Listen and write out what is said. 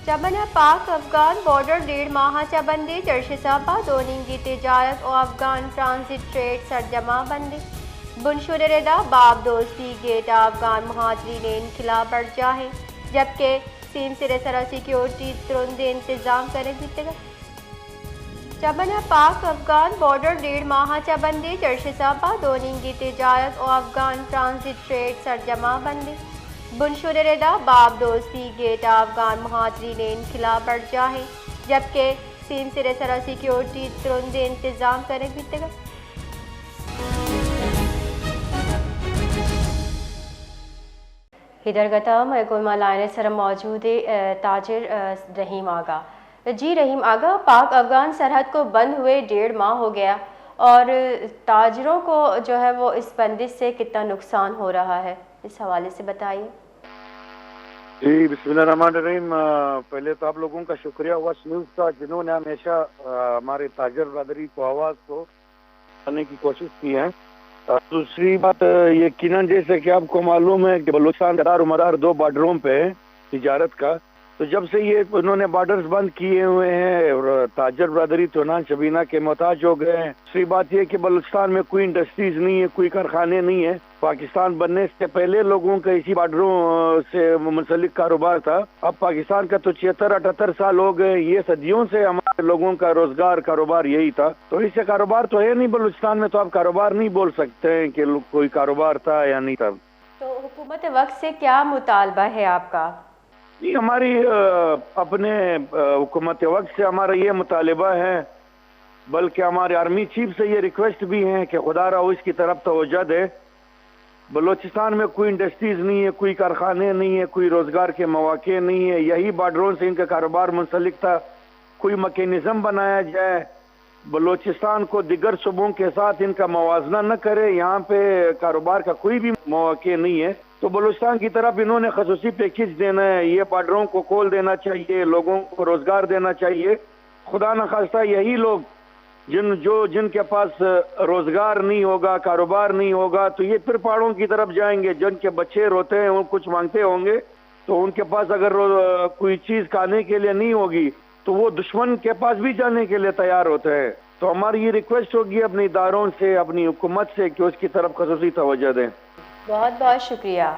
चमन पाक अफगान बॉर्डर 1.5 माहाच्या बंदी चर्चिसापा दोनिंगी तिजारत और अफगान ट्रांजिट ट्रेड सरजमा बंदी बुनशुरेदा बाब दोस्ती गेट अफगान महाजरीन खिलाफ बढ़ जाए जबकि सीम सिरे सरा सिक्योरिटी तुरंत इंतजाम करेगी चमन पाक अफगान बॉर्डर 1.5 माहाच्या बंदी चर्चिसापा दोनिंगी तिजारत और अफगान ट्रांजिट ट्रेड सरजमा बंदी बुनशुरेदा बाब दोस्ती गेट अफगान महाजरीन खिलाफ बढ़ जाए जबकि सीम सिरे सरा सिक्योरिटी तुरंत इंतजाम करेगी इधर गतम कोमा लाइन सर मौजूद ताजिर रहीम आगा। जी रहीम आगा, पाक अफगान सरहद को बंद हुए 1.5 माह हो गया और ताजरों को जो है वो इस बंदिश से कितना नुकसान हो रहा है, इस हवाले से बताइए। जी बिस्मिल्लाहिर्रहमानिर्रहीम। पहले तो आप लोगों का शुक्रिया वॉच न्यूज़ का, जिन्होंने हमेशा हमारे ताजर बरदरी को आवाज़ को करने की कोशिश की है। दूसरी बात यकीनन जैसे कि आपको मालूम है कि बलूचिस्तान मदार 2 बॉर्डरों पे तिजारत का, तो जब से ये उन्होंने बॉर्डर्स बंद किए हुए हैं और ताजर बरदरी तोनान शबीना के मोहताज हो गए हैं। दूसरी बात ये कि बलूचिस्तान में कोई इंडस्ट्रीज नहीं है, कोई कारखाने नहीं है। पाकिस्तान बनने से पहले लोगों का इसी बॉर्डरों से मुंसलिक कारोबार था। अब पाकिस्तान का तो 76-78 साल हो गए। ये सदियों से हमारे लोगों का रोजगार कारोबार यही था, तो इससे कारोबार तो है नहीं बलूचिस्तान में, तो आप कारोबार नहीं बोल सकते हैं कि कोई कारोबार था या नहीं था। तो हुकूमत वक्त से क्या मुतालबा है आपका? जी हमारी अपने हुकूमत वक्त से हमारा ये मुतालबा है, बल्कि हमारे आर्मी चीफ से ये रिक्वेस्ट भी है कि खुदा रहा इसकी तरफ तवज्जो दे। बलूचिस्तान में कोई इंडस्ट्रीज नहीं है, कोई कारखाने नहीं है, कोई रोजगार के मौके नहीं है। यही बॉर्डरों से इनका कारोबार मुंसलिक था। कोई मैकेनिज्म बनाया जाए, बलूचिस्तान को दिगर सूबों के साथ इनका मवाजना न करे। यहाँ पे कारोबार का कोई भी मौके नहीं है, तो बलूचिस्तान की तरफ इन्होंने खसूसी पैकेज देना है। ये बॉर्डरों को खोल देना चाहिए, लोगों को रोजगार देना चाहिए। खुदा न खास्ता यही लोग जिनके पास रोजगार नहीं होगा, कारोबार नहीं होगा, तो ये फिर पहाड़ों की तरफ जाएंगे। जिनके बच्चे रोते हैं वो कुछ मांगते होंगे, तो उनके पास अगर कोई चीज खाने के लिए नहीं होगी तो वो दुश्मन के पास भी जाने के लिए तैयार होते हैं। तो हमारी ये रिक्वेस्ट होगी अपने इदारों से, अपनी हुकूमत से कि उसकी तरफ खसूसी तवज्जो दें। बहुत बहुत शुक्रिया।